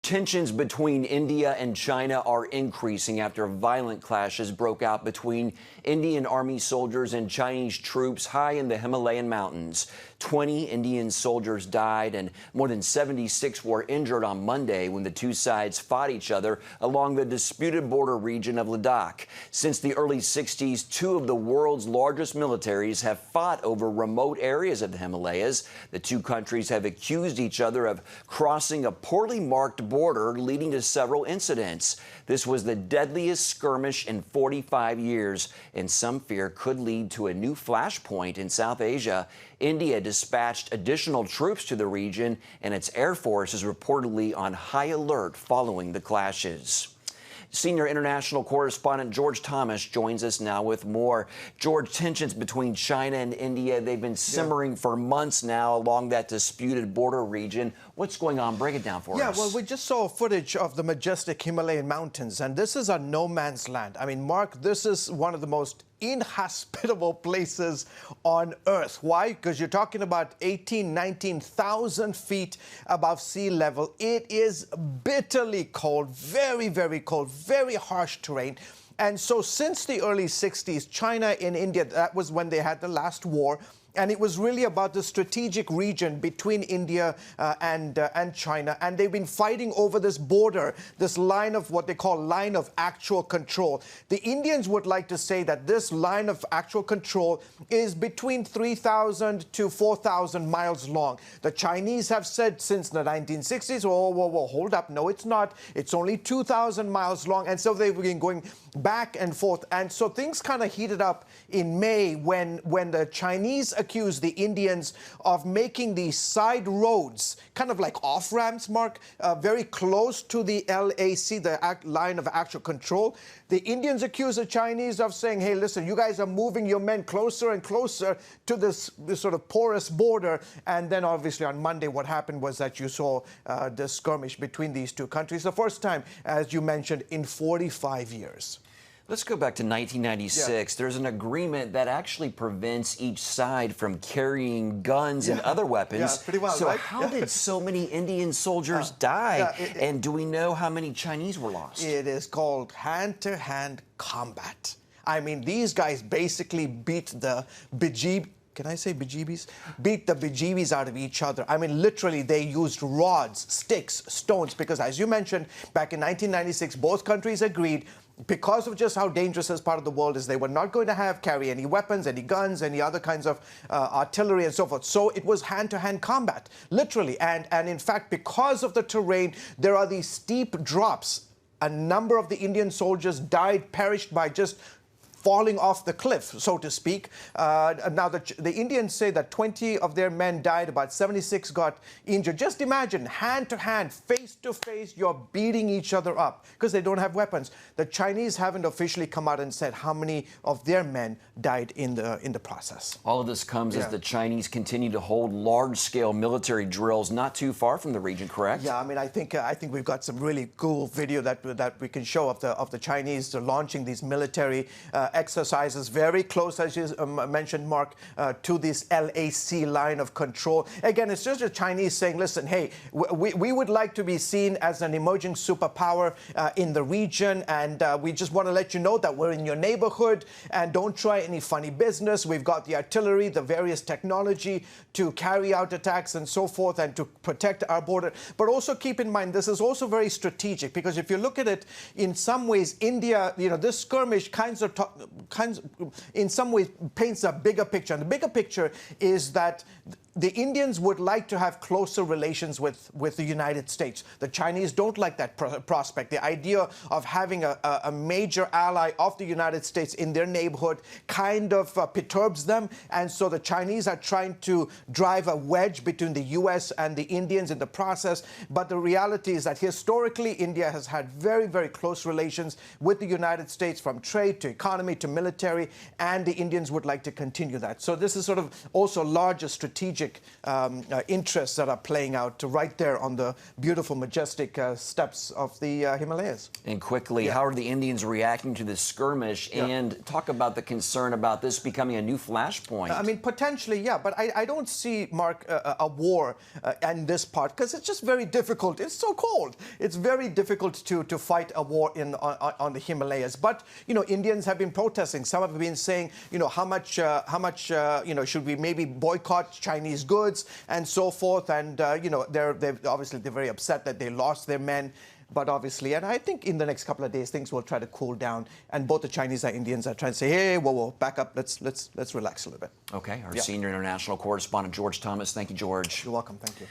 Tensions between India and China are increasing after violent clashes broke out between Indian Army soldiers and Chinese troops high in the Himalayan mountains. 20 Indian soldiers died and more than 76 were injured on Monday when the two sides fought each other along the disputed border region of Ladakh. Since the early 60s, two of the world's largest militaries have fought over remote areas of the Himalayas. The two countries have accused each other of crossing a poorly marked border, leading to several incidents. This was the deadliest skirmish in 45 years, and some fear could lead to a new flashpoint in South Asia. India dispatched additional troops to the region, and its air force is reportedly on high alert following the clashes. Senior international correspondent George Thomas joins us now with more. George, tensions between China and India, they've been simmering for months now along that disputed border region. What's going on? Break it down for us. Yeah, well, we just saw footage of the majestic Himalayan mountains, and this is a no man's land. I mean, Mark, this is one of the most inhospitable places on earth. Why? Because you're talking about 19,000 feet above sea level. It is bitterly cold, very, very cold, very harsh terrain. And so since the early 60s, China and India, that was when they had the last war. And it was really about the strategic region between India and China. And they've been fighting over this border, this line of what they call line of actual control. The Indians would like to say that this line of actual control is between 3,000 to 4,000 miles long. The Chinese have said since the 1960s, whoa, hold up. No, it's not. It's only 2,000 miles long. And so they've been going back and forth. And so things kind of heated up in May when the Chinese accused the Indians of making these side roads, kind of like off-ramps, Mark, very close to the LAC, the line of actual control. The Indians accused the Chinese of saying, hey, listen, you guys are moving your men closer and closer to this sort of porous border. And then obviously on Monday, what happened was that you saw the skirmish between these two countries. The first time, as you mentioned, in 45 years. Let's go back to 1996. There's an agreement that actually prevents each side from carrying guns and other weapons. Yeah, pretty well, so right? how did so many Indian soldiers die? And do we know how many Chinese were lost? It is called hand-to-hand combat. I mean, these guys basically beat the can I say bejeebies? Beat the bejeebies out of each other. I mean, literally, they used rods, sticks, stones, because as you mentioned, back in 1996, both countries agreed because of just how dangerous this part of the world is, they were not going to carry any weapons, any guns, any other kinds of artillery and so forth. So it was hand-to-hand combat, literally. And in fact, because of the terrain, there are these steep drops. A number of the Indian soldiers perished by just falling off the cliff, so to speak. Now, the Indians say that 20 of their men died, about 76 got injured. Just imagine, hand-to-hand, face-to-face, you're beating each other up because they don't have weapons. The Chinese haven't officially come out and said how many of their men died in the process. All of this comes as the Chinese continue to hold large-scale military drills not too far from the region, correct? Yeah, I mean, I think we've got some really cool video that we can show of the Chinese launching these military exercises very close, as you mentioned, Mark, to this LAC line of control. Again, it's just the Chinese saying, listen, hey, we would like to be seen as an emerging superpower in the region, and we just want to let you know that we're in your neighborhood, and don't try any funny business. We've got the artillery, the various technology to carry out attacks and so forth, and to protect our border. But also keep in mind, this is also very strategic, because if you look at it, in some ways, India, this skirmish in some ways paints a bigger picture. And the bigger picture is that the Indians would like to have closer relations with the United States. The Chinese don't like that prospect. The idea of having a major ally of the United States in their neighborhood kind of perturbs them. And so the Chinese are trying to drive a wedge between the U.S. and the Indians in the process. But the reality is that historically, India has had very, very close relations with the United States, from trade to economy to military, and the Indians would like to continue that. So this is sort of also larger strategic strategic interests that are playing out right there on the beautiful, majestic steppes of the Himalayas. And quickly, how are the Indians reacting to this skirmish? And talk about the concern about this becoming a new flashpoint. I mean, potentially, yeah, but I don't see, Mark, a war in this part, because it's just very difficult. It's so cold. It's very difficult to fight a war on the Himalayas. But, you know, Indians have been protesting. Some have been saying, you know, how much, you know, should we maybe boycott Chinese goods and so forth? And, you know, they're very upset that they lost their men. But obviously, and I think in the next couple of days, things will try to cool down. And both the Chinese and Indians are trying to say, hey, whoa, back up. Let's relax a little bit. Okay. Our senior international correspondent, George Thomas. Thank you, George. You're welcome. Thank you.